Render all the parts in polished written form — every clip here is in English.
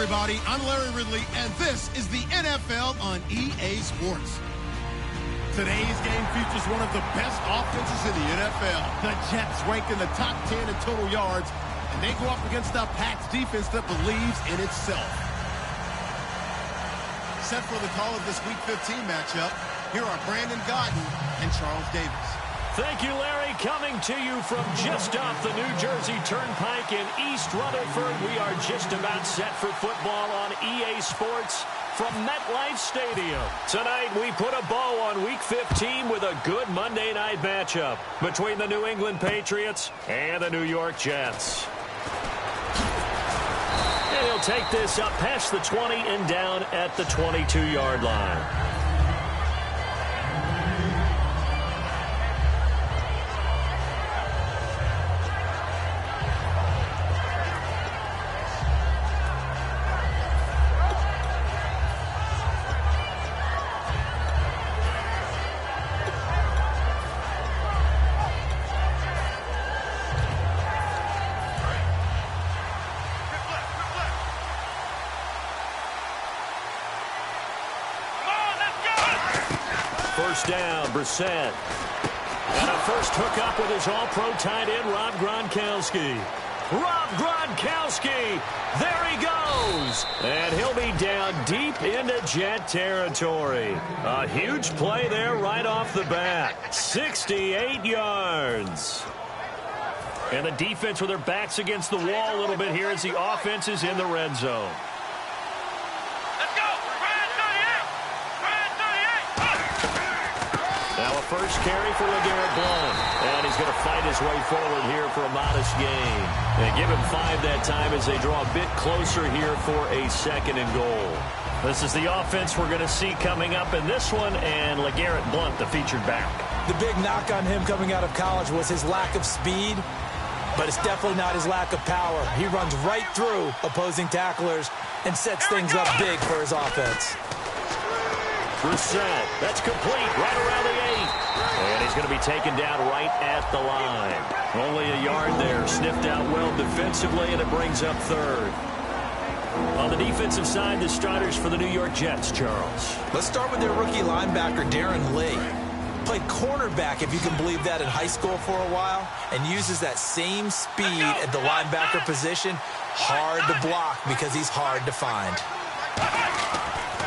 everybody. I'm Larry Ridley, and this is the NFL on EA Sports. Today's game features one of the best offenses in the NFL. The Jets rank in the top 10 in total yards, and they go up against a Pats defense that believes in itself. Set for the call of this Week 15 matchup, here are Brandon Gaudin and Charles Davis. Thank you, Larry. Coming to you from just off the New Jersey Turnpike in East Rutherford. We are just about set for football on EA Sports from MetLife Stadium. Tonight, we put a bow on Week 15 with a good Monday night matchup between the New England Patriots and the New York Jets. And he'll take this up past the 20 and down at the 22-yard line. First down, Brissett. And a first hookup with his all-pro tight end, Rob Gronkowski. Rob Gronkowski, there he goes. And he'll be down deep into Jet territory. A huge play there right off the bat. 68 yards. And the defense with their backs against the wall a little bit here as the offense is in the red zone. First carry for LeGarrette Blount. And he's going to fight his way forward here for a modest gain. And give him 5 that time as they draw a bit closer here for a second and goal. This is the offense we're going to see coming up in this one, and LeGarrette Blount, the featured back. The big knock on him coming out of college was his lack of speed, but it's definitely not his lack of power. He runs right through opposing tacklers and sets things up big for his offense. Brissett, that's complete, right around the 8. And he's going to be taken down right at the line. Only a yard there, sniffed out well defensively, and it brings up third. On the defensive side, the starters for the New York Jets, Charles. Let's start with their rookie linebacker, Darren Lee. Played cornerback, if you can believe that, in high school for a while, and uses that same speed at the linebacker position. Hard to block because he's hard to find.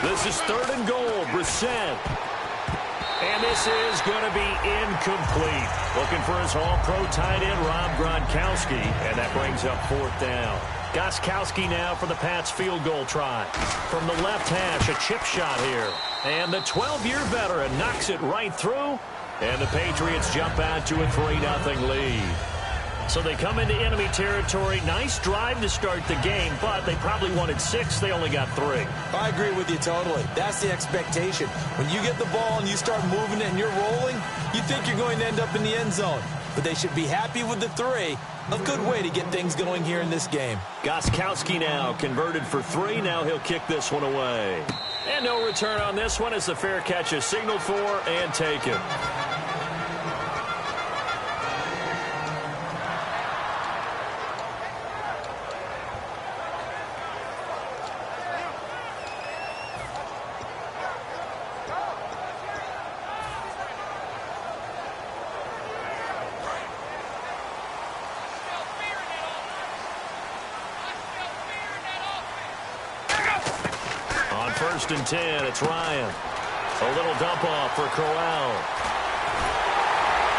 This is third and goal, Brissett. And this is going to be incomplete. Looking for his all-pro tight end, Rob Gronkowski. And that brings up fourth down. Gostkowski now for the Pats field goal try. From the left hash, a chip shot here. And the 12-year veteran knocks it right through. And the Patriots jump out to a 3-0 lead. So they come into enemy territory. Nice drive to start the game, but they probably wanted 6. They only got 3. I agree with you totally. That's the expectation. When you get the ball and you start moving it and you're rolling, you think you're going to end up in the end zone. But they should be happy with the 3. A good way to get things going here in this game. Gostkowski now converted for 3. Now he'll kick this one away. And no return on this one as the fair catch is signaled for and taken. First and 10, it's Ryan. A little dump off for Crowell.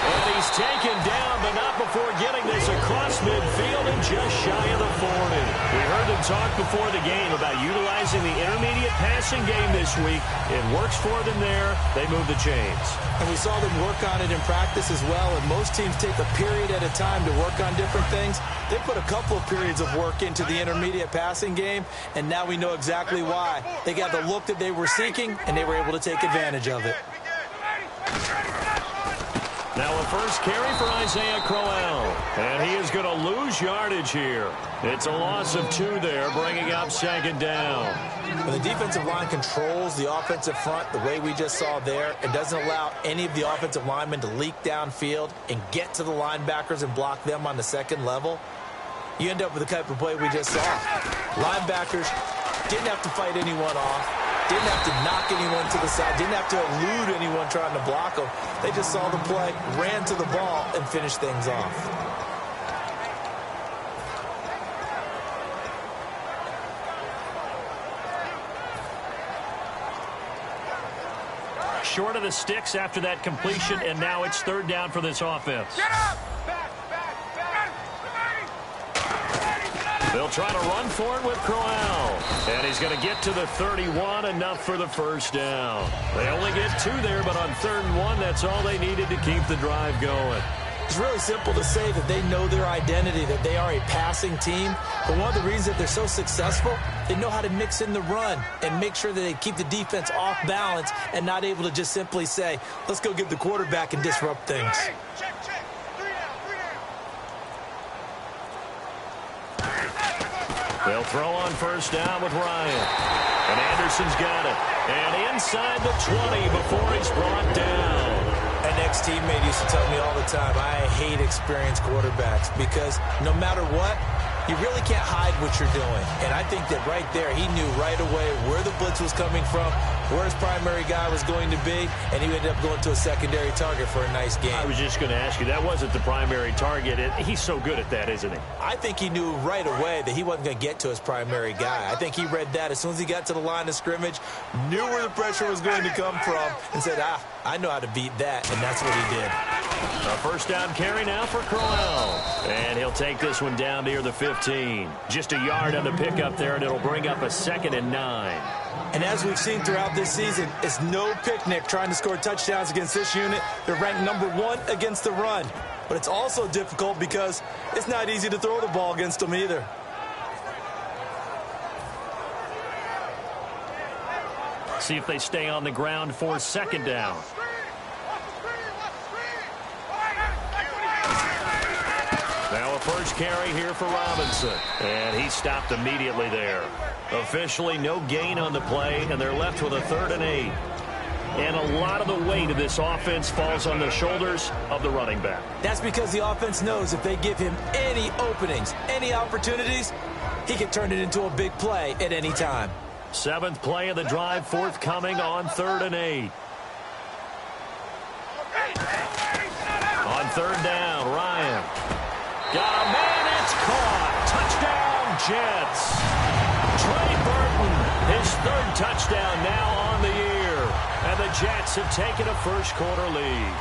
And he's taken down, but not before getting this across midfield and just shy of the 40. We heard them talk before the game about utilizing the intermediate passing game this week. It works for them there. They move the chains. And we saw them work on it in practice as well, and most teams take a period at a time to work on different things. They put a couple of periods of work into the intermediate passing game, and now we know exactly why. They got the look that they were seeking, and they were able to take advantage of it. Now a first carry for Isaiah Crowell, and he is going to lose yardage here. It's a loss of 2 there, bringing up second down. When the defensive line controls the offensive front the way we just saw there, it doesn't allow any of the offensive linemen to leak downfield and get to the linebackers and block them on the second level. You end up with the type of play we just saw. Linebackers Didn't have to fight anyone off. Didn't have to knock anyone to the side. Didn't have to elude anyone trying to block them. They just saw the play, ran to the ball, and finished things off. Short of the sticks after that completion, and now it's third down for this offense. Get up! They'll try to run for it with Crowell. And he's going to get to the 31, enough for the first down. They only get 2 there, but on 3rd and 1, that's all they needed to keep the drive going. It's really simple to say that they know their identity, that they are a passing team. But one of the reasons that they're so successful, they know how to mix in the run and make sure that they keep the defense off balance and not able to just simply say, let's go get the quarterback and disrupt things. Check. 3 down. They'll throw on first down with Ryan. And Anderson's got it. And inside the 20 before he's brought down. An ex-teammate used to tell me all the time, I hate experienced quarterbacks because no matter what, you really can't hide what you're doing. And I think that right there, he knew right away where the blitz was coming from, where his primary guy was going to be, and he ended up going to a secondary target for a nice game. I was just going to ask you, that wasn't the primary target. He's so good at that, isn't he? I think he knew right away that he wasn't going to get to his primary guy. I think he read that as soon as he got to the line of scrimmage, knew where the pressure was going to come from, and said, I know how to beat that, and that's what he did. A first down carry now for Crowell. And he'll take this one down near the 15. Just a yard on the pickup there, and it'll bring up a 2nd and 9. And as we've seen throughout this season, it's no picnic trying to score touchdowns against this unit. They're ranked number 1 against the run. But it's also difficult because it's not easy to throw the ball against them either. See if they stay on the ground for 2nd down. Now a first carry here for Robinson. And he stopped immediately there. Officially no gain on the play, and they're left with a 3rd and 8. And a lot of the weight of this offense falls on the shoulders of the running back. That's because the offense knows if they give him any openings, any opportunities, he can turn it into a big play at any time. 7th play of the drive forthcoming on 3rd and 8. On 3rd down, Ryan. Got a man, it's caught. Touchdown, Jets. Trey Burton, his 3rd touchdown now on the year. And the Jets have taken a first-quarter lead.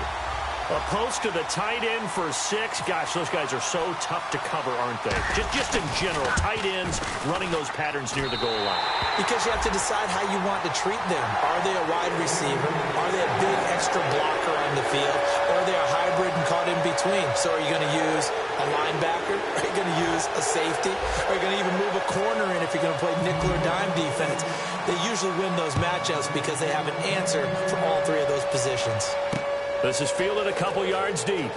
A post to the tight end for 6. Gosh, those guys are so tough to cover, aren't they? Just in general, tight ends running those patterns near the goal line. Because you have to decide how you want to treat them. Are they a wide receiver? Are they a big extra blocker on the field? Or are they a hybrid and caught in between? So are you going to use a linebacker? Are you going to use a safety? Are you going to even move a corner in if you're going to play nickel or dime defense? They usually win those matchups because they have an answer for all 3 of those positions. This is fielded a couple yards deep.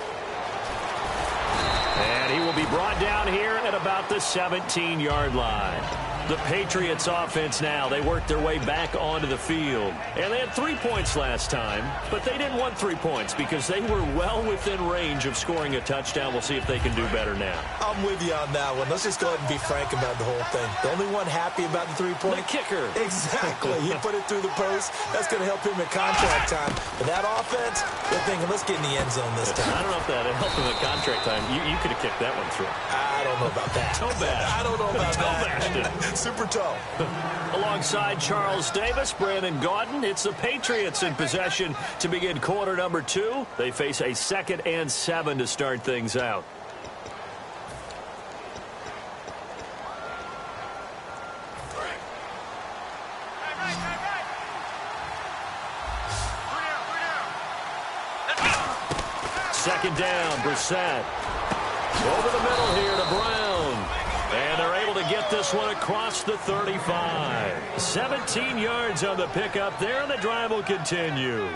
And he will be brought down here at about the 17-yard line. The Patriots offense now, they worked their way back onto the field. And they had 3 points last time, but they didn't want 3 points because they were well within range of scoring a touchdown. We'll see if they can do better now. I'm with you on that one. Let's just go ahead and be frank about the whole thing. The only one happy about the 3-point? The kicker. Exactly. He put it through the post. That's going to help him at contract time. But that offense, they're thinking, let's get in the end zone this time. I don't know if that helped him at contract time. You could have kicked that one through. I don't know about that. I don't know about that. Super toe. Alongside Charles Davis, Brandon Gaudin, it's the Patriots in possession to begin quarter number 2. They face a 2nd and 7 to start things out. Second down, Brissett. Over the middle here to Brown. And they're able to get this one across the 35. 17 yards on the pickup there, and the drive will continue.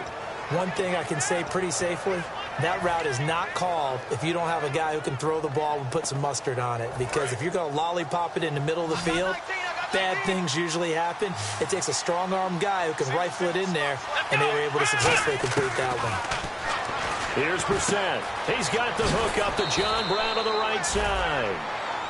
One thing I can say pretty safely, that route is not called if you don't have a guy who can throw the ball and put some mustard on it. Because if you're going to lollipop it in the middle of the field, bad things usually happen. It takes a strong-arm guy who can rifle it in there, and they were able to successfully complete that one. Here's Brissett. He's got the hook up to John Brown on the right side.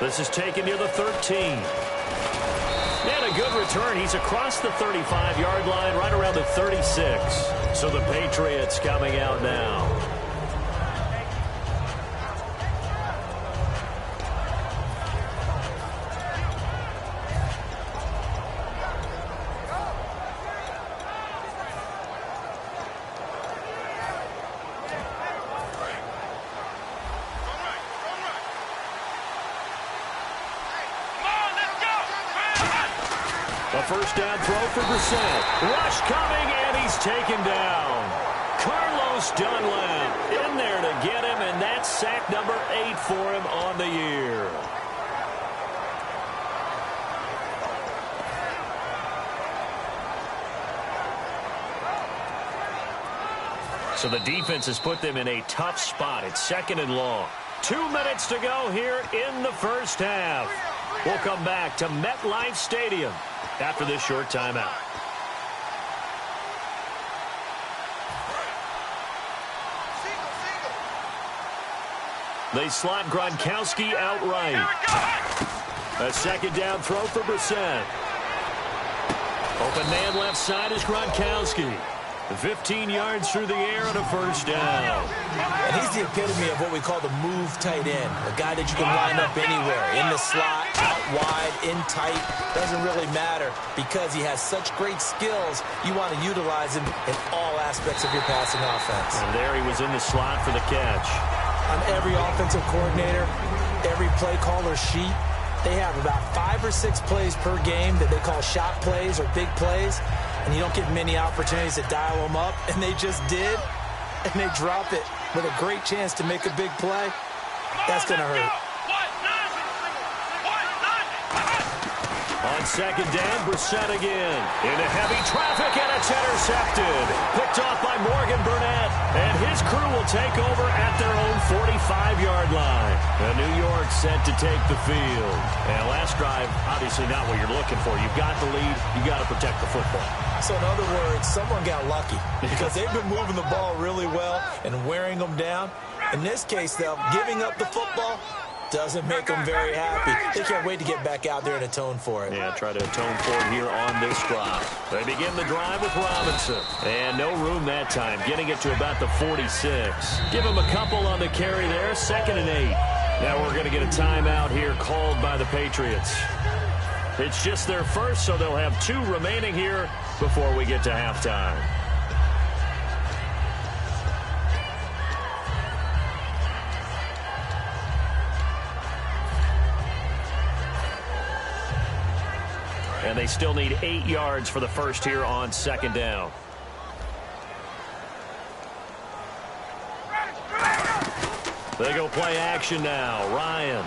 This is taken near the 13. And a good return. He's across the 35-yard line, right around the 36. So the Patriots coming out now. A first down throw for Brissett. Rush coming, and he's taken down. Carlos Dunlap in there to get him, and that's sack number 8 for him on the year. So the defense has put them in a tough spot. It's 2nd and long. 2 minutes to go here in the first half. We'll come back to MetLife Stadium after this short timeout. They slot Gronkowski outright. A second down throw for Brissett. Open man left side is Gronkowski. 15 yards through the air on a first down. And he's the epitome of what we call the move tight end. A guy that you can line up anywhere. In the slot, out wide, in tight. Doesn't really matter because he has such great skills. You want to utilize him in all aspects of your passing offense. And there he was in the slot for the catch. On every offensive coordinator, every play caller sheet, they have about 5 or 6 plays per game that they call shot plays or big plays. And you don't get many opportunities to dial them up, and they just did, and they drop it with a great chance to make a big play. That's going to hurt. On second down, Brissett again. Into heavy traffic, and it's intercepted. Picked off by Morgan Burnett, and his crew will take over at their own 45-yard line. And New York set to take the field. And last drive, obviously not what you're looking for. You've got the lead. You've got to protect the football. So in other words, someone got lucky because they've been moving the ball really well and wearing them down. In this case, though, giving up the football doesn't make them very happy. They can't wait to get back out there and atone for it. Yeah, try to atone for it here on this drive. They begin the drive with Robinson. And no room that time, getting it to about the 46. Give him a couple on the carry there, 2nd and 8. Now we're going to get a timeout here called by the Patriots. It's just their first, so they'll have 2 remaining here before we get to halftime. And they still need 8 yards for the first here on 2nd down. They go play action now. Ryan.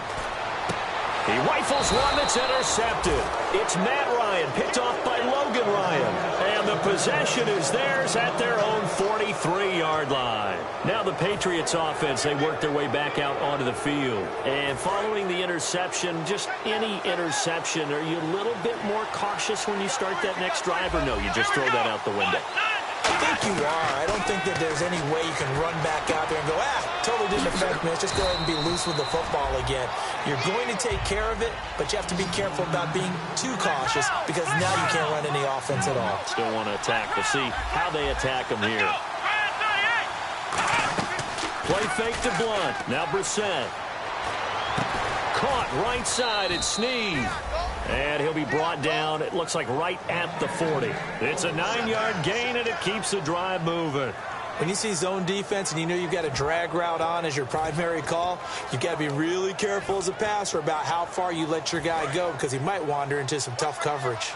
He rifles one that's intercepted. It's Matt Ryan, picked off by Logan Ryan. And the possession is theirs at their own 43-yard line. Now the Patriots offense, they work their way back out onto the field. And following the interception, just any interception, are you a little bit more cautious when you start that next drive, or no, you just throw that out the window? I think you are. I don't think that there's any way you can run back out there and go, totally didn't affect me. Let's just go ahead and be loose with the football again. You're going to take care of it, but you have to be careful about being too cautious because now you can't run any offense at all. Still want to attack. We'll see how they attack them here. Play fake to Blunt. Now Brissett. Caught right side. It's Snead. And he'll be brought down, it looks like right at the 40. It's a 9-yard gain, and it keeps the drive moving. When you see zone defense and you know you've got a drag route on as your primary call, you've got to be really careful as a passer about how far you let your guy go because he might wander into some tough coverage.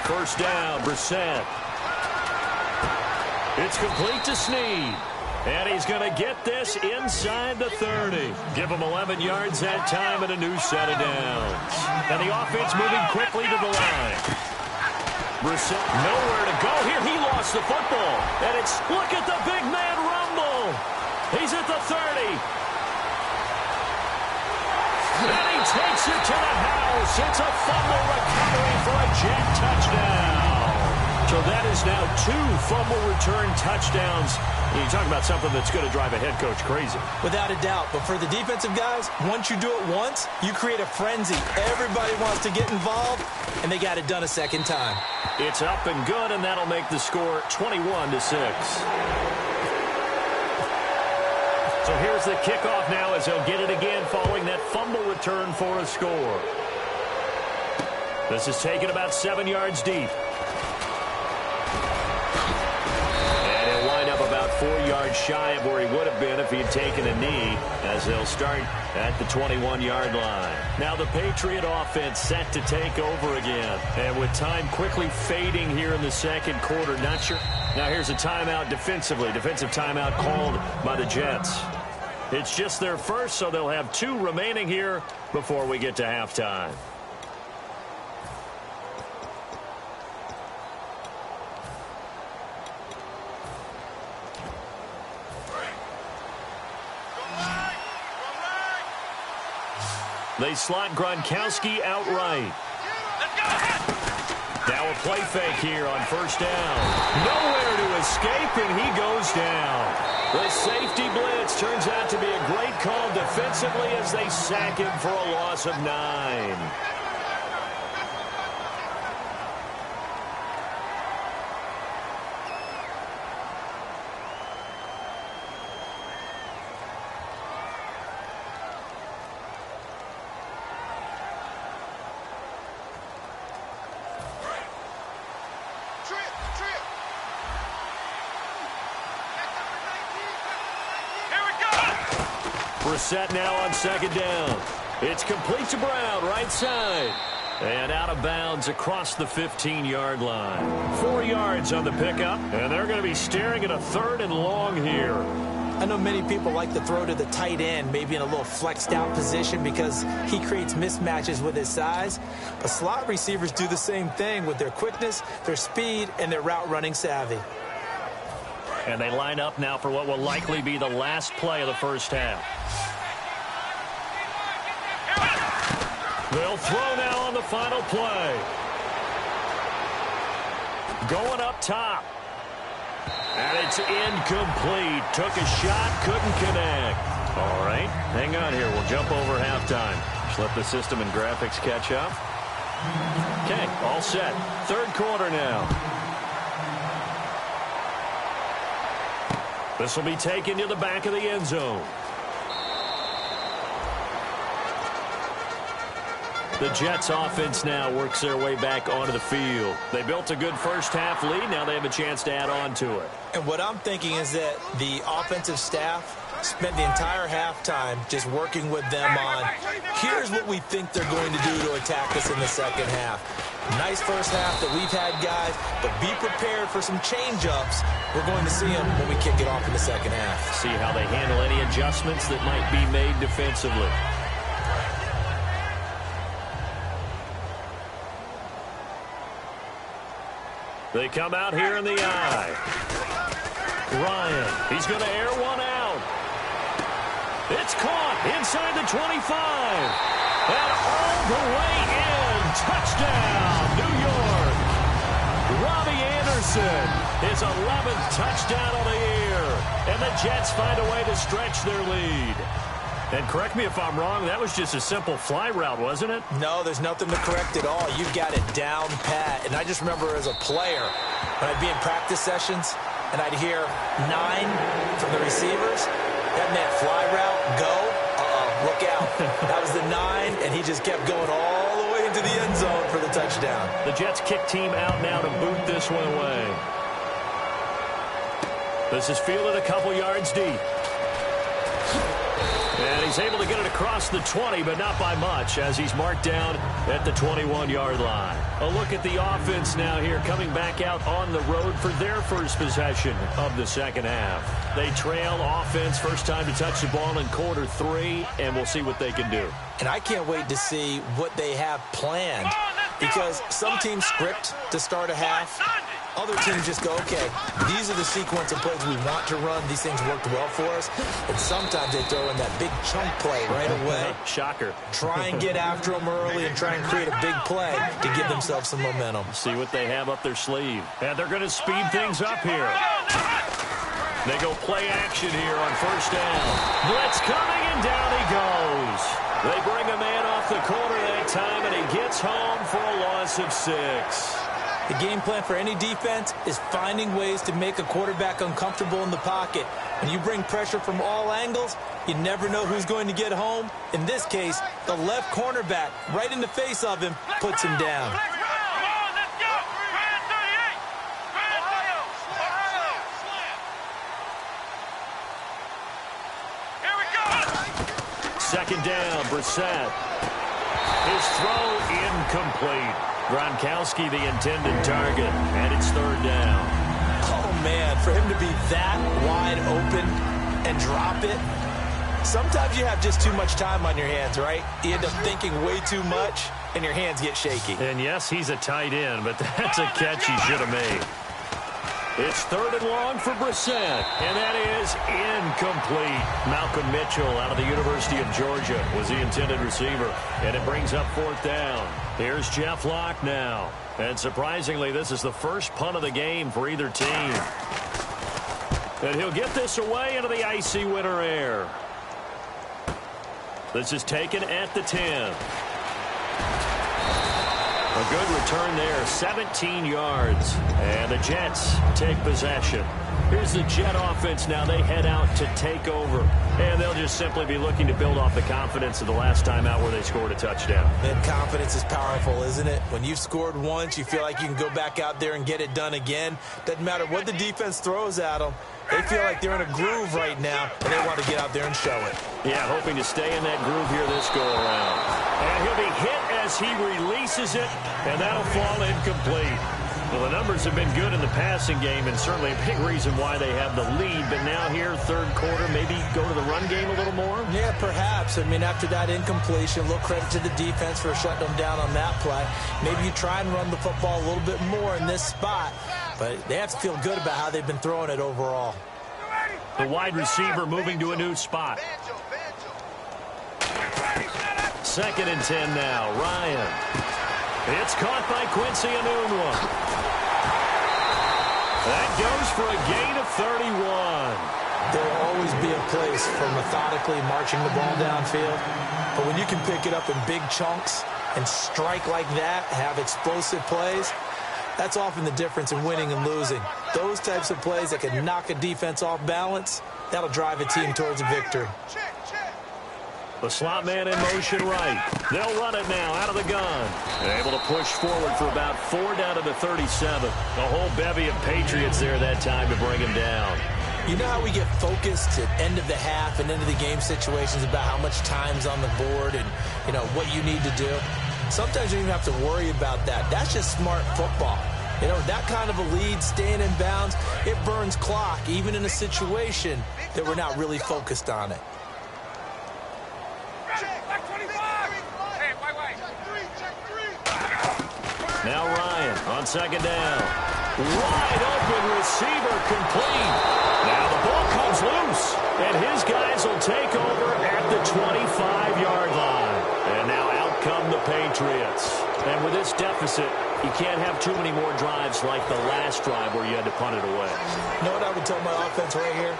First down, Brissett. It's complete to Snead. And he's going to get this inside the 30. Give him 11 yards that time and a new set of downs. And the offense moving quickly to the line. Brissett nowhere to go here. He lost the football. And it's, look at the big man rumble. He's at the 30. And he takes it to the house. It's a fumble recovery for a Jet touchdown. So that is now 2 fumble return touchdowns. You talk about something that's going to drive a head coach crazy. Without a doubt. But for the defensive guys, once you do it once, you create a frenzy. Everybody wants to get involved, and they got it done a second time. It's up and good, and that'll make the score 21-6. So here's the kickoff now as they'll get it again following that fumble return for a score. This is taken about 7 yards deep. And he'll wind up about 4 yards shy of where he would have been if he had taken a knee, as they'll start at the 21-yard line. Now the Patriot offense set to take over again. And with time quickly fading here in the second quarter, not sure. Now here's a timeout defensively. Defensive timeout called by the Jets. It's just their first, so they'll have 2 remaining here before we get to halftime. They slot Gronkowski outright. Now a play fake here on first down. Nowhere to escape, and he goes down. The safety blitz turns out to be a great call defensively as they sack him for a loss of 9. Brissett now on second down. It's complete to Brown, right side. And out of bounds across the 15-yard line. 4 yards on the pickup, and they're going to be staring at a 3rd and long here. I know many people like to throw to the tight end, maybe in a little flexed out position because he creates mismatches with his size. But slot receivers do the same thing with their quickness, their speed, and their route running savvy. And they line up now for what will likely be the last play of the first half. They'll throw now on the final play. Going up top. And it's incomplete. Took a shot, couldn't connect. All right, hang on here. We'll jump over halftime. Just let the system and graphics catch up. Okay, all set. Third quarter now. This will be taken to the back of the end zone. The Jets offense now works their way back onto the field. They built a good first half lead. Now they have a chance to add on to it. And what I'm thinking is that the offensive staff spent the entire halftime just working with them on, here's what we think they're going to do to attack us in the second half. Nice first half that we've had, guys, but be prepared for some change-ups. We're going to see them when we kick it off in the second half. See how they handle any adjustments that might be made defensively. They come out here in the eye. Ryan, he's going to air one out. It's caught inside the 25. And all the way in. Touchdown, New York. Robbie Anderson, his 11th touchdown of the year. And the Jets find a way to stretch their lead. And correct me if I'm wrong, that was just a simple fly route, wasn't it? No, there's nothing to correct at all. You've got it down pat. And I just remember as a player, when I'd be in practice sessions, and I'd hear 9 from the receivers, that meant fly route, go, look out. That was the 9, and he just kept going all the way into the end zone for the touchdown. The Jets kick team out now to boot this one away. This is fielded a couple yards deep. And he's able to get it across the 20, but not by much, as he's marked down at the 21-yard line. A look at the offense now here, coming back out on the road for their first possession of the second half. They trail offense, first time to touch the ball in quarter 3, and we'll see what they can do. And I can't wait to see what they have planned, because some teams script to start a half, Other teams just go, okay, these are the sequence of plays we want to run. These things worked well for us. And sometimes they throw in that big chunk play right away. Shocker. Try and get after them early and try and create a big play to give themselves some momentum. See what they have up their sleeve. And they're going to speed things up here. They go play action here on first down. Blitz coming, and down he goes. They bring a man off the corner that time, and he gets home for a loss of 6. The game plan for any defense is finding ways to make a quarterback uncomfortable in the pocket. When you bring pressure from all angles, you never know who's going to get home. In this case, the left cornerback, right in the face of him, puts him down. Second down, Brissett. His throw incomplete. Gronkowski the intended target, and it's third down. Oh, man, for him to be that wide open and drop it. Sometimes you have just too much time on your hands, right? You end up thinking way too much, and your hands get shaky. And yes, he's a tight end, but that's a catch he should have made. It's third and long for Brissett, and that is incomplete. Malcolm Mitchell out of the University of Georgia was the intended receiver, and it brings up fourth down. Here's Jeff Locke now. And surprisingly, this is the first punt of the game for either team. And he'll get this away into the icy winter air. This is taken at the 10. A good return there, 17 yards. And the Jets take possession. Here's the Jet offense now. They head out to take over. And they'll just simply be looking to build off the confidence of the last time out where they scored a touchdown. And confidence is powerful, isn't it? When you've scored once, you feel like you can go back out there and get it done again. Doesn't matter what the defense throws at them. They feel like they're in a groove right now, and they want to get out there and show it. Yeah, hoping to stay in that groove here this go-around. And he'll be hit as he releases it, and that'll fall incomplete. Well, the numbers have been good in the passing game, and certainly a big reason why they have the lead. But now here, third quarter, maybe go to the run game a little more? Yeah, perhaps. I mean, after that incompletion, a little credit to the defense for shutting them down on that play. Maybe you try and run the football a little bit more in this spot. But they have to feel good about how they've been throwing it overall. The wide receiver moving to a new spot. Second and 10 now. Ryan. It's caught by Quincy Enunwa. That goes for a gain of 31. There will always be a place for methodically marching the ball downfield. But when you can pick it up in big chunks and strike like that, have explosive plays, that's often the difference in winning and losing. Those types of plays that can knock a defense off balance, that'll drive a team towards a victory. The slot man in motion right. They'll run it now out of the gun. They're able to push forward for about 4 down to the 37. The whole bevy of Patriots there that time to bring him down. You know how we get focused at end of the half and end of the game situations about how much time's on the board and, you know, what you need to do? Sometimes you don't even have to worry about that. That's just smart football. You know, that kind of a lead, staying in bounds, it burns clock, even in a situation that we're not really focused on it. Now Ryan on second down. Wide open receiver complete. Now the ball comes loose, and his guys will take over at the 25-yard line. And now out come the Patriots. And with this deficit, you can't have too many more drives like the last drive where you had to punt it away. You know what I would tell my offense right here?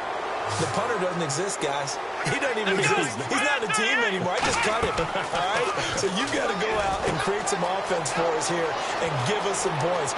The punter doesn't exist, guys. He doesn't even exist. He's not a team anymore. I just cut him, all right? So you've got to go out and create some offense for us here and give us some points.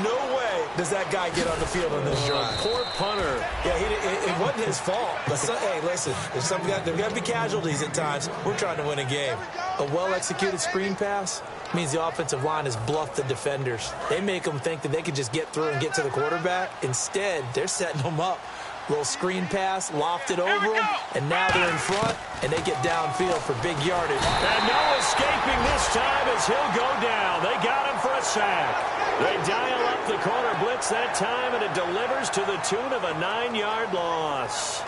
No way does that guy get on the field on this drive. Poor punter. Yeah, it wasn't his fault. But hey, listen, there's got to be casualties at times. We're trying to win a game. A well-executed screen pass means the offensive line has bluffed the defenders. They make them think that they can just get through and get to the quarterback. Instead, they're setting them up. Little screen pass, lofted over them, and now they're in front, and they get downfield for big yardage. And no escaping this time as he'll go down. They got him for a sack. They dial up the corner blitz that time, and it delivers to the tune of a 9-yard loss.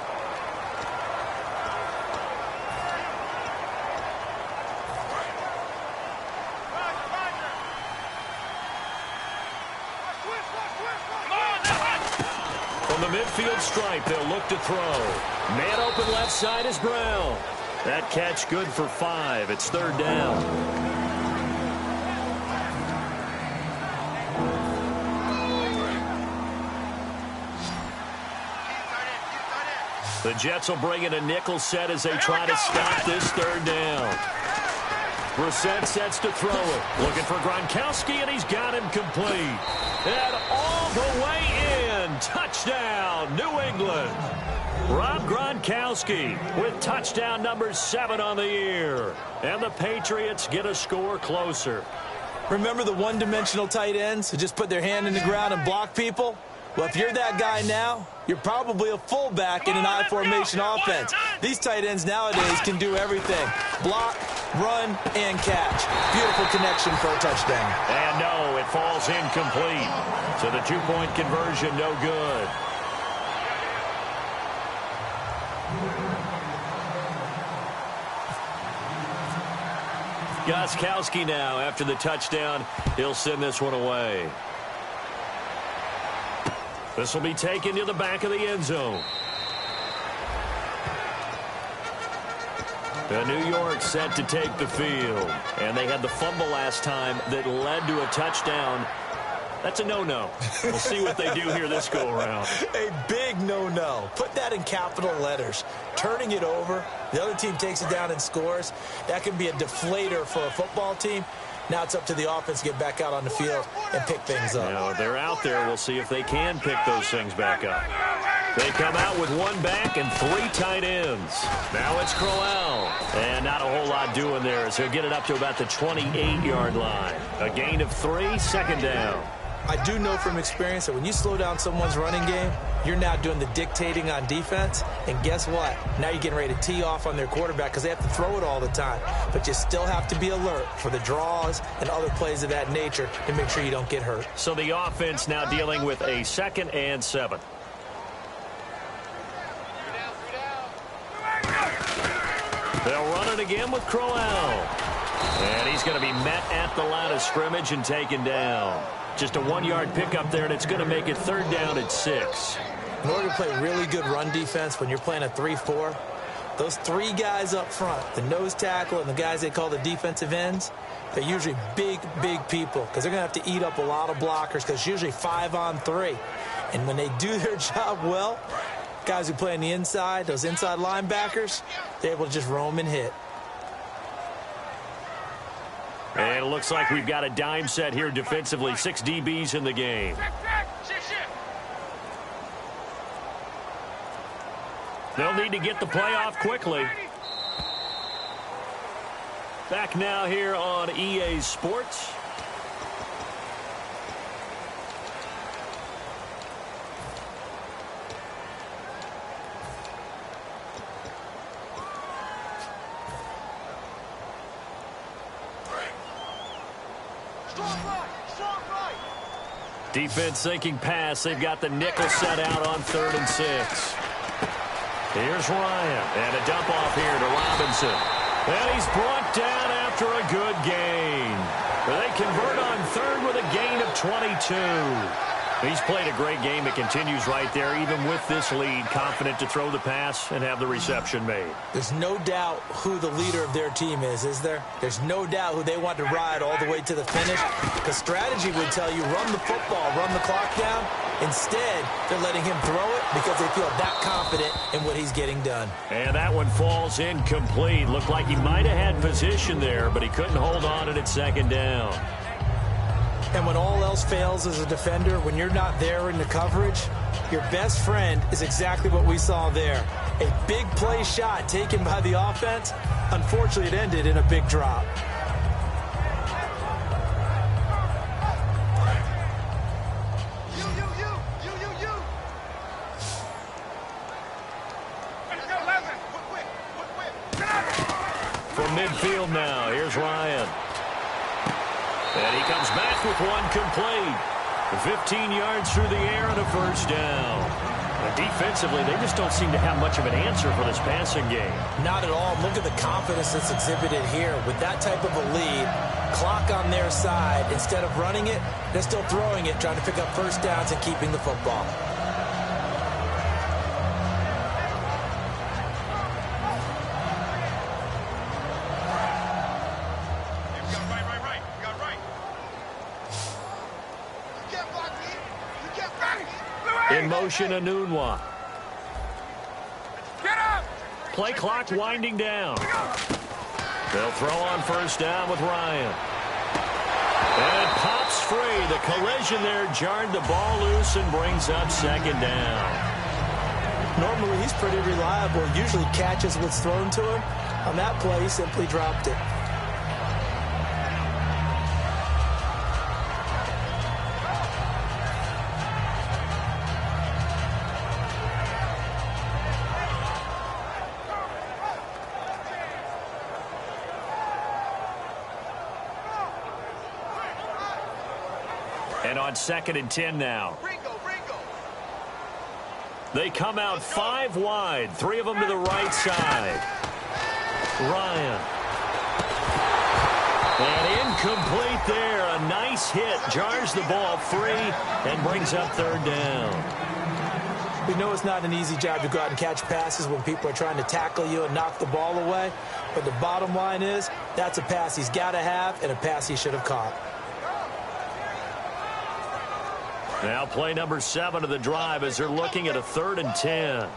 From the midfield stripe, they'll look to throw. Man open left side is Brown. That catch good for 5. It's 3rd down. The Jets will bring in a nickel set as they try to stop this 3rd down. Brissett sets to throw it. Looking for Gronkowski, and he's got him complete. And all the way in. Touchdown, New England. Rob Gronkowski with touchdown number 7 on the year. And the Patriots get a score closer. Remember the one-dimensional tight ends who just put their hand in the ground and block people? Well, if you're that guy now, you're probably a fullback in an I-formation offense. These tight ends nowadays can do everything. Block, run, and catch. Beautiful connection for a touchdown. And no, it falls incomplete. So the 2-point conversion, no good. Gostkowski now, after the touchdown, he'll send this one away. This will be taken to the back of the end zone. New York set to take the field. And they had the fumble last time that led to a touchdown. That's a no-no. We'll see what they do here this go-around. A big no-no. Put that in capital letters. Turning it over, the other team takes it down and scores. That can be a deflator for a football team. Now it's up to the offense to get back out on the field and pick things up. Now, they're out there. We'll see if they can pick those things back up. They come out with 1 back and 3 tight ends. Now it's Crowell. And not a whole lot doing there as he'll get it up to about the 28-yard line. A gain of 3, 2nd down. I do know from experience that when you slow down someone's running game, you're now doing the dictating on defense. And guess what? Now you're getting ready to tee off on their quarterback because they have to throw it all the time. But you still have to be alert for the draws and other plays of that nature to make sure you don't get hurt. So the offense now dealing with a 2nd and 7. They'll run it again with Crowell. And he's going to be met at the line of scrimmage and taken down. Just a 1-yard pickup there, and it's going to make it 3rd down at 6. In order to play really good run defense when you're playing a 3-4, those 3 guys up front, the nose tackle and the guys they call the defensive ends, they're usually big, big people because they're going to have to eat up a lot of blockers because it's usually 5-on-3. And when they do their job well, guys who play on the inside, those inside linebackers, they're able to just roam and hit. And it looks like we've got a dime set here defensively. 6 DBs in the game. They'll need to get the play off quickly. Back now here on EA Sports. Defense sinking pass. They've got the nickel set out on 3rd and 6. Here's Ryan. And a dump off here to Robinson. And he's brought down after a good gain. They convert on 3rd with a gain of 22. He's played a great game. It continues right there, even with this lead. Confident to throw the pass and have the reception made. There's no doubt who the leader of their team is there? There's no doubt who they want to ride all the way to the finish. The strategy would tell you run the football, run the clock down. Instead, they're letting him throw it because they feel that confident in what he's getting done. And that one falls incomplete. Looked like he might have had position there, but he couldn't hold on at 2nd down. And when all else fails as a defender, when you're not there in the coverage, your best friend is exactly what we saw there. A big play shot taken by the offense. Unfortunately, it ended in a big drop. From midfield now, here's Ryan. And he comes back with one complete. 15 yards through the air and a 1st down. Defensively, they just don't seem to have much of an answer for this passing game. Not at all. Look at the confidence that's exhibited here. With that type of a lead, clock on their side, instead of running it, they're still throwing it, trying to pick up first downs and keeping the football. In motion, Anunwa. Play clock winding down. They'll throw on first down with Ryan. And it pops free. The collision there jarred the ball loose and brings up second down. Normally, he's pretty reliable. Usually catches what's thrown to him. On that play, he simply dropped it. And on 2nd and 10 now. They come out 5 wide. 3 of them to the right side. Ryan. And incomplete there. A nice hit. Jars the ball free and brings up 3rd down. We know it's not an easy job to go out and catch passes when people are trying to tackle you and knock the ball away. But the bottom line is, that's a pass he's got to have and a pass he should have caught. Now play number 7 of the drive as they're looking at a 3rd and 10.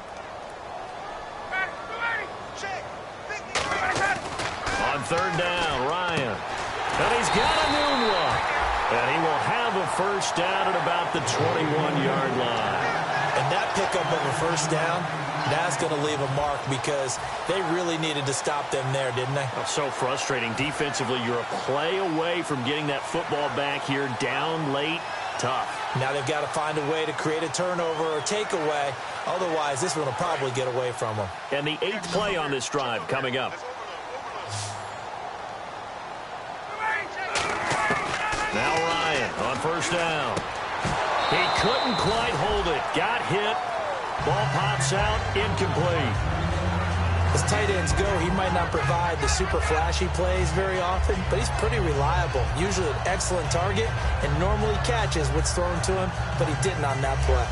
On 3rd down, Ryan. And he's got a new one. And he will have a first down at about the 21-yard line. And that pickup of a first down, that's going to leave a mark because they really needed to stop them there, didn't they? Oh, so frustrating. Defensively, you're a play away from getting that football back here down late. Tough. Now they've got to find a way to create a turnover or takeaway. Otherwise, this one will probably get away from them. And the 8th play on this drive coming up. Now Ryan on first down. He couldn't quite hold it. Got hit. Ball pops out. Incomplete. As tight ends go, he might not provide the super flashy plays very often, but he's pretty reliable. Usually an excellent target and normally catches what's thrown to him, but he didn't on that play.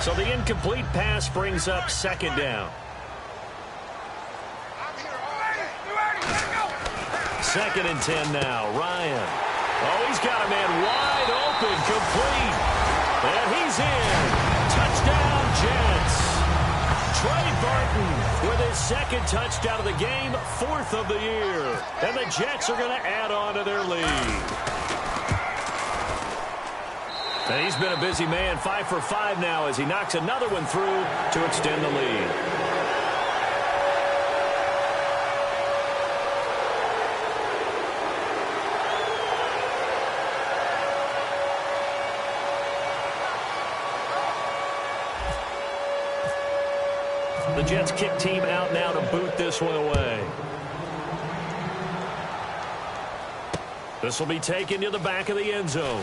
So the incomplete pass brings up 2nd down. 2nd and 10 now. Ryan. Oh, he's got a man wide open, complete. And he's in. Touchdown, Jets. Trey Burton with his 2nd touchdown of the game, 4th of the year. And the Jets are going to add on to their lead. And he's been a busy man, 5 for 5 now as he knocks another one through to extend the lead. The Jets kick team out now to boot this one away. This will be taken to the back of the end zone.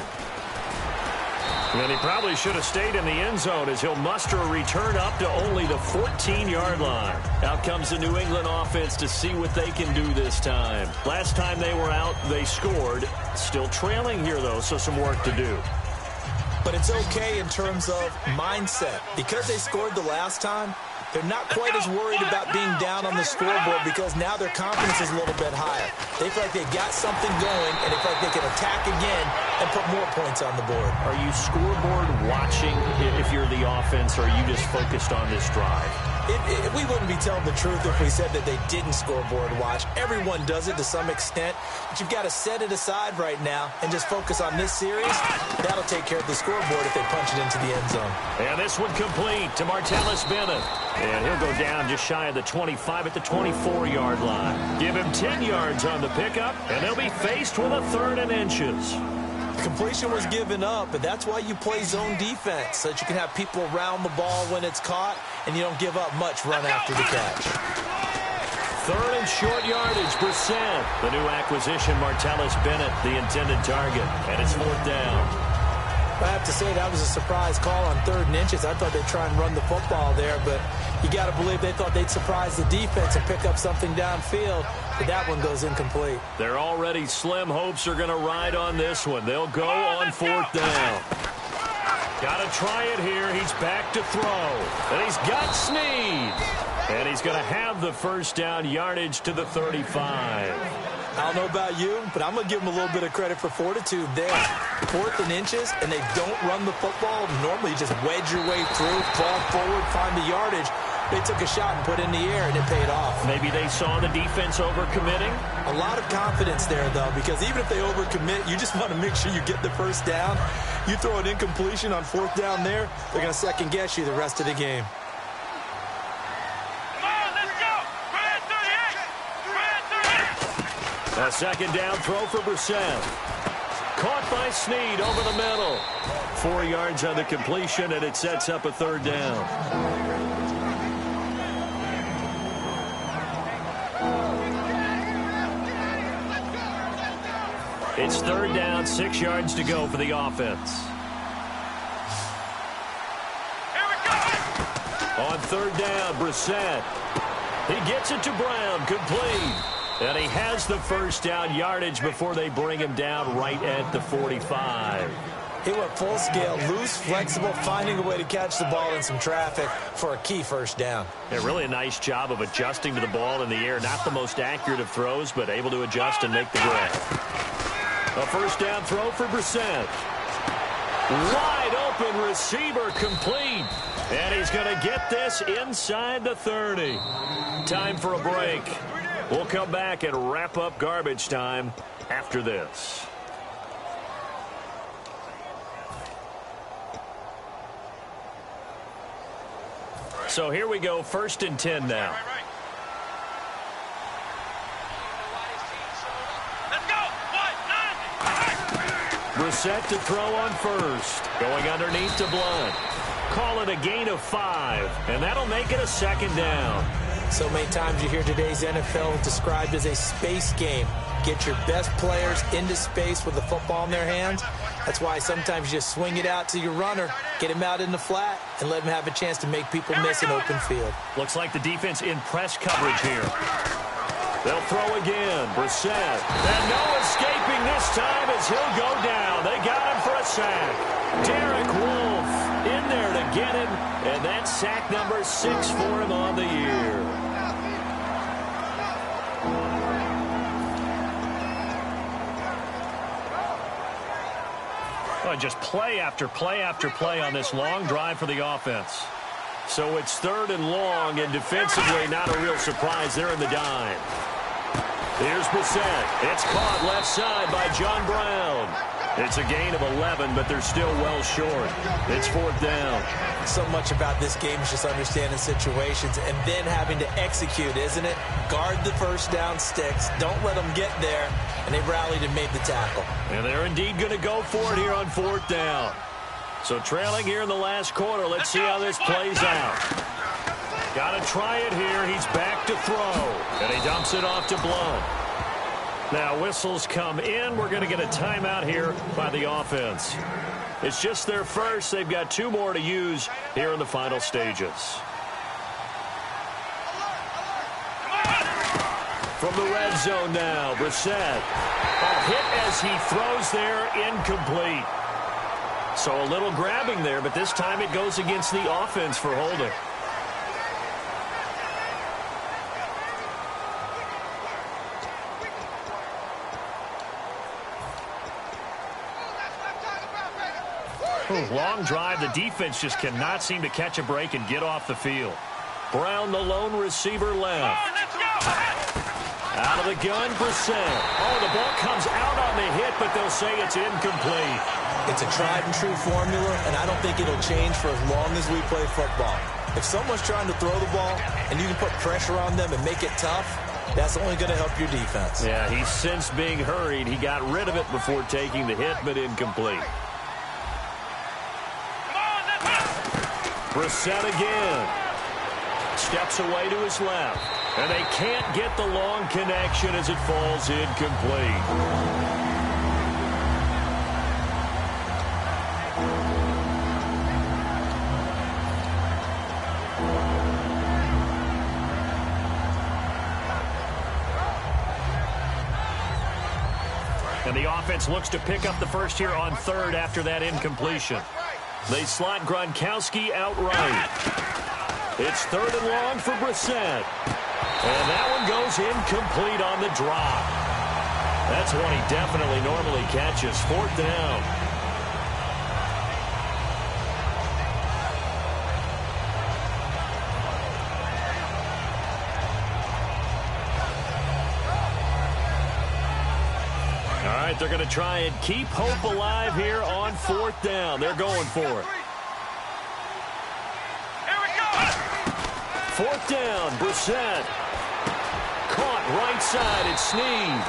And he probably should have stayed in the end zone as he'll muster a return up to only the 14-yard line. Out comes the New England offense to see what they can do this time. Last time they were out, they scored. Still trailing here, though, so some work to do. But it's okay in terms of mindset. Because they scored the last time, they're not quite as worried about being down on the scoreboard because now their confidence is a little bit higher. They feel like they've got something going, and they feel like they can attack again and put more points on the board. Are you scoreboard watching if you're the offense, or are you just focused on this drive? We wouldn't be telling the truth if we said that they didn't scoreboard watch. Everyone does it to some extent, but you've got to set it aside right now and just focus on this series. That'll take care of the scoreboard if they punch it into the end zone. And this one complete to Martellus Bennett. And he'll go down just shy of the 25 at the 24-yard line. Give him 10 yards on the pickup, and they'll be faced with a 3rd and inches. Completion was given up, but that's why you play zone defense, so that you can have people around the ball when it's caught, and you don't give up much run after the catch. Third and short yardage, Brissett. The new acquisition, Martellus Bennett, the intended target. And it's fourth down. I have to say that was a surprise call on 3rd and inches. I thought they'd try and run the football there, but you got to believe they thought they'd surprise the defense and pick up something downfield. But that one goes incomplete. Their already slim hopes are going to ride on this one. They'll go on 4th down. Got to try it here. He's back to throw. And he's got Snead. And he's going to have the first down yardage to the 35. I don't know about you, but I'm going to give them a little bit of credit for fortitude there. 4th and inches, and they don't run the football. Normally, you just wedge your way through, fall forward, find the yardage. They took a shot and put it in the air, and it paid off. Maybe they saw the defense overcommitting. A lot of confidence there, though, because even if they overcommit, you just want to make sure you get the first down. You throw an incompletion on 4th down there, they're going to second-guess you the rest of the game. A second down throw for Brissett. Caught by Snead over the middle. 4 yards on the completion, and it sets up a 3rd down. It's 3rd down, 6 yards to go for the offense. Here we go. On 3rd down, Brissett. He gets it to Brown, complete. And he has the first down yardage before they bring him down right at the 45. He went full scale, loose, flexible, finding a way to catch the ball in some traffic for a key first down. Yeah, really a nice job of adjusting to the ball in the air. Not the most accurate of throws, but able to adjust and make the grab. A first down throw for Brissett. Wide open receiver, complete. And he's going to get this inside the 30. Time for a break. We'll come back and wrap up garbage time after this. So here we go, 1st and 10 now. Let's go. Brissett to throw on 1st. Going underneath to Blunt. Call it a gain of 5, and that'll make it a 2nd down. So many times you hear today's NFL described as a space game. Get your best players into space with the football in their hands. That's why sometimes you just swing it out to your runner, get him out in the flat, and let him have a chance to make people miss an open field. Looks like the defense in press coverage here. They'll throw again. Brissett. And no escaping this time as he'll go down. They got him for a sack. Derek Wolfe in there to get him, and that's sack number 6 for him on the year. Oh, just play after play after play on this long drive for the offense. So it's 3rd and long, and defensively not a real surprise there in the dime. Here's Brissett. It's caught left side by John Brown. It's a gain of 11, but they're still well short. It's 4th down. So much about this game is just understanding situations and then having to execute, isn't it? Guard the first down sticks. Don't let them get there. And they rallied and made the tackle. And they're indeed going to go for it here on 4th down. So trailing here in the last quarter. Let's see how this plays out. Got to try it here. He's back to throw. And he dumps it off to Blunt. Now whistles come in. We're going to get a timeout here by the offense. It's just their first. They've got 2 more to use here in the final stages. From the red zone now, Brissett. A hit as he throws there, incomplete. So a little grabbing there, but this time it goes against the offense for holding. Long drive. The defense just cannot seem to catch a break and get off the field. Brown, the lone receiver, left. Out of the gun, Brissett. Oh, the ball comes out on the hit, but they'll say it's incomplete. It's a tried-and-true formula, and I don't think it'll change for as long as we play football. If someone's trying to throw the ball and you can put pressure on them and make it tough, that's only going to help your defense. Yeah, he's since being hurried. He got rid of it before taking the hit, but incomplete. Brissett again. Steps away to his left. And they can't get the long connection as it falls incomplete. And the offense looks to pick up the first here on third after that incompletion. They slot Gronkowski out right. It's third and long for Brissett. And that one goes incomplete on the drop. That's one he definitely normally catches. Fourth down. They're going to try and keep hope alive here on fourth down. They're going for it. Here we go. Fourth down, Brissett. Caught right side, it's Snead.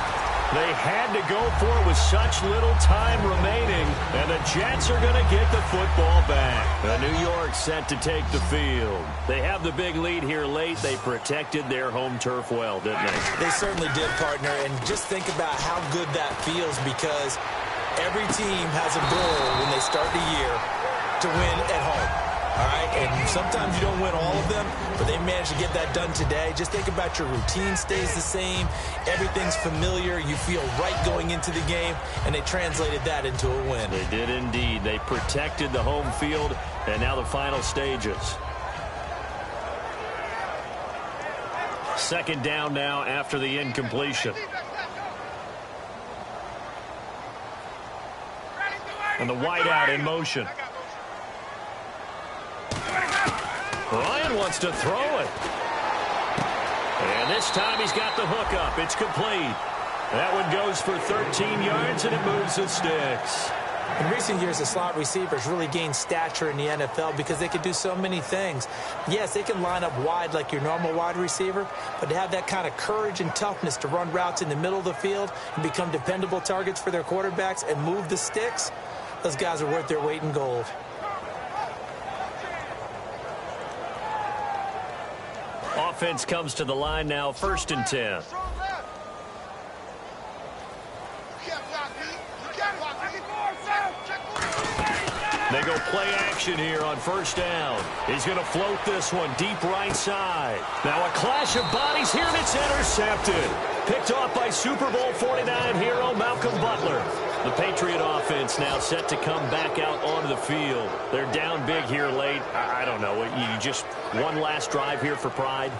They had to go for it with such little time remaining, and the Jets are going to get the football back. New York set to take the field. They have the big lead here late. They protected their home turf well, didn't they? They certainly did, partner, and just think about how good that feels because every team has a goal when they start the year to win at home. All right, and sometimes you don't win all of them, but they managed to get that done today. Just think about your routine stays the same. Everything's familiar. You feel right going into the game, and they translated that into a win. They did indeed. They protected the home field, and now the final stages. Second down now after the incompletion. And the wideout in motion. Ryan wants to throw it. And this time he's got the hook up. It's complete. That one goes for 13 yards, and it moves the sticks. In recent years, the slot receivers really gained stature in the NFL because they could do so many things. Yes, they can line up wide like your normal wide receiver, but to have that kind of courage and toughness to run routes in the middle of the field and become dependable targets for their quarterbacks and move the sticks, those guys are worth their weight in gold. Offense comes to the line now, 1st and 10. They go play action here on 1st down. He's going to float this one deep right side. Now a clash of bodies here, and it's intercepted. Picked off by Super Bowl 49 hero Malcolm Butler. The Patriot offense now set to come back out onto the field. They're down big here late. I don't know. You just one last drive here for pride?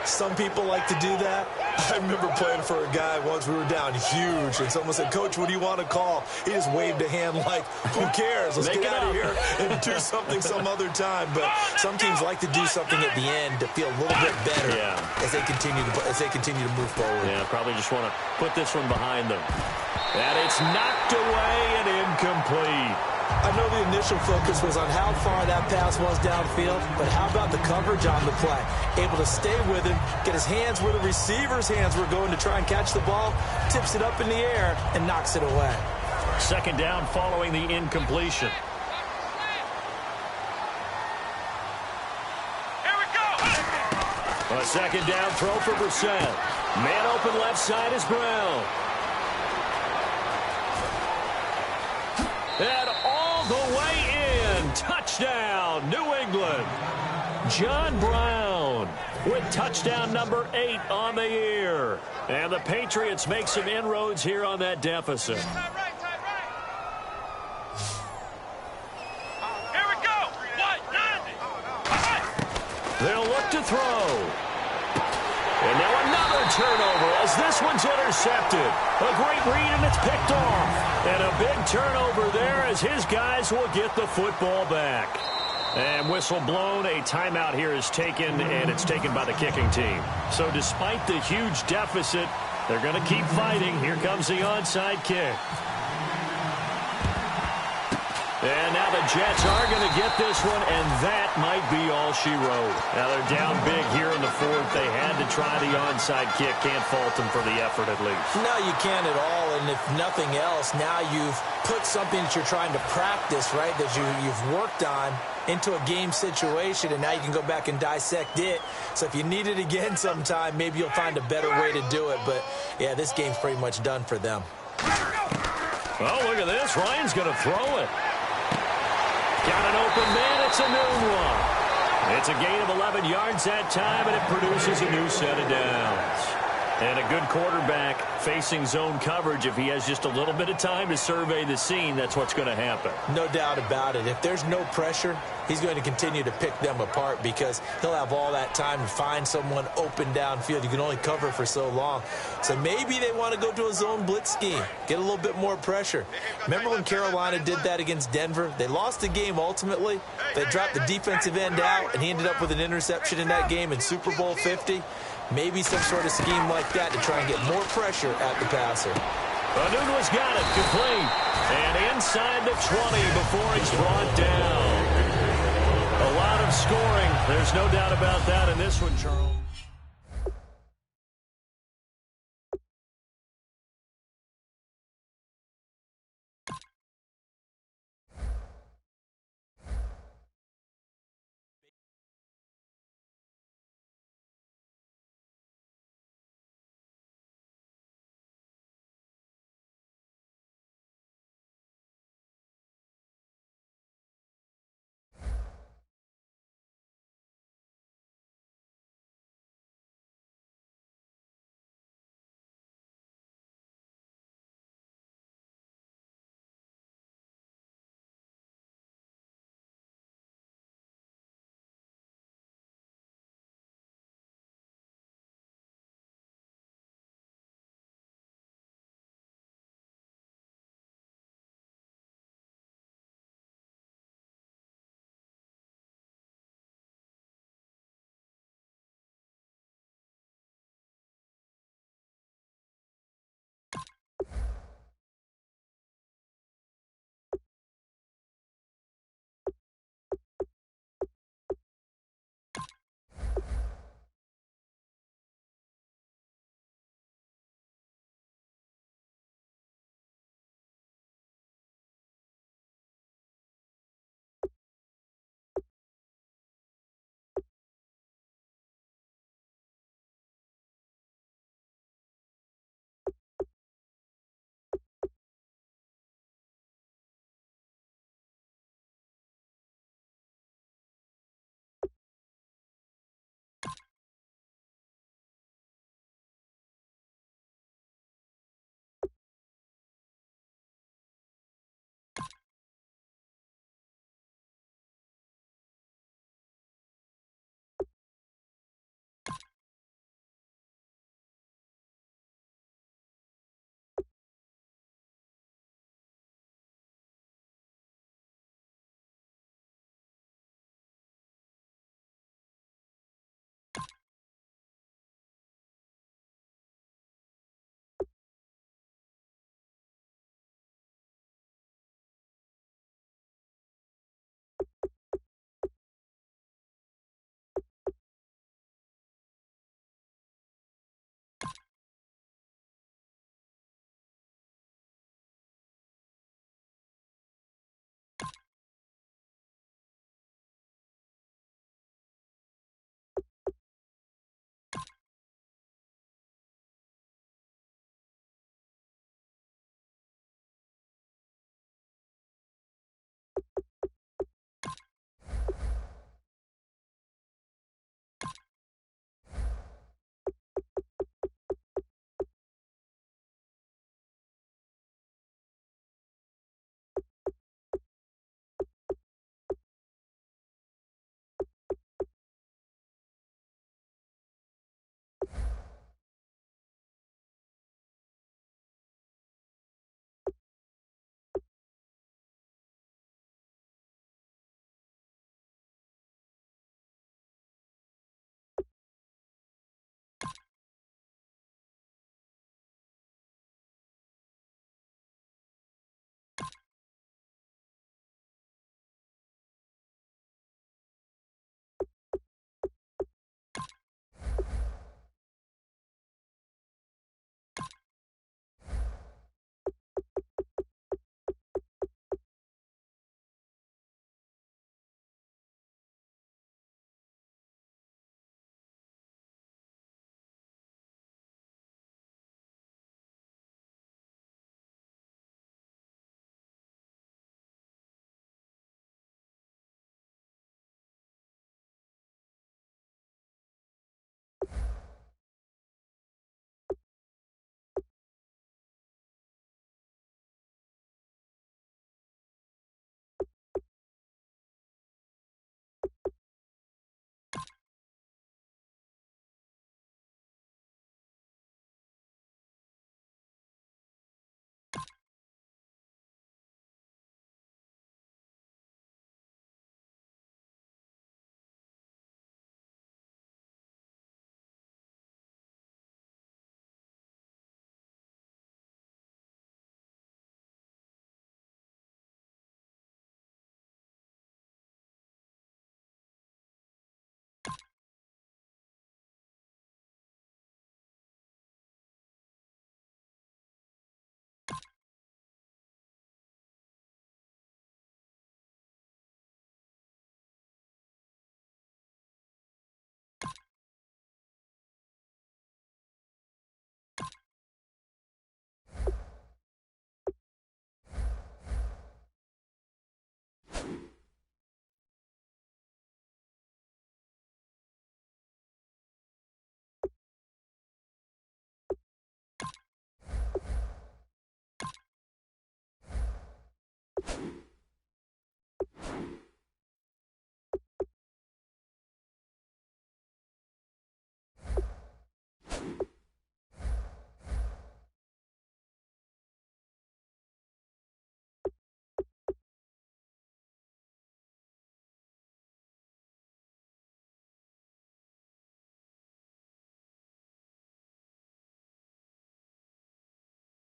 Some people like to do that. I remember playing for a guy once. We were down huge, and someone said, "Coach, what do you want to call?" He just waved a hand like, "Who cares? Let's get out of here and do something some other time." But some teams like to do something at the end to feel a little bit better as they continue to move forward. Yeah, probably just want to put this one behind them. And it's knocked away and incomplete. I know the initial focus was on how far that pass was downfield, but how about the coverage on the play? Able to stay with him, get his hands where the receiver's hands were going to try and catch the ball, tips it up in the air, and knocks it away. Second down following the incompletion. Here we go. A second down throw for Brissett. Man open left side is Brown. And all the way in. Touchdown, New England. John Brown with touchdown number 8 on the year. And the Patriots make some inroads here on that deficit. Here we go. They'll look to throw. And now another turnover as this one's intercepted. A great read, and it's picked off. And a big turnover there as his guys will get the football back. And whistle blown. A timeout here is taken, and it's taken by the kicking team. So despite the huge deficit, they're going to keep fighting. Here comes the onside kick. And now the Jets are going to get this one, and that might be all she wrote. Now they're down big here in the fourth. They had to try the onside kick. Can't fault them for the effort at least. No, you can't at all. And if nothing else, now you've put something that you're trying to practice, right, that you've worked on into a game situation, and now you can go back and dissect it. So if you need it again sometime, maybe you'll find a better way to do it. But, yeah, this game's pretty much done for them. Oh, look at this. Ryan's going to throw it. Got an open man. It's a new one. It's a gain of 11 yards that time, and it produces a new set of downs. And a good quarterback facing zone coverage, if he has just a little bit of time to survey the scene, that's what's going to happen. No doubt about it. If there's no pressure, he's going to continue to pick them apart because he'll have all that time to find someone open downfield. You can only cover for so long. So maybe they want to go to a zone blitz scheme, get a little bit more pressure. Remember when Carolina did that against Denver? They lost the game ultimately. They dropped the defensive end out, and he ended up with an interception in that game in Super Bowl 50. Maybe some sort of scheme like that to try and get more pressure at the passer. Anunua's got it, complete. And inside the 20 before he's brought down. A lot of scoring. There's no doubt about that in this one, Charles.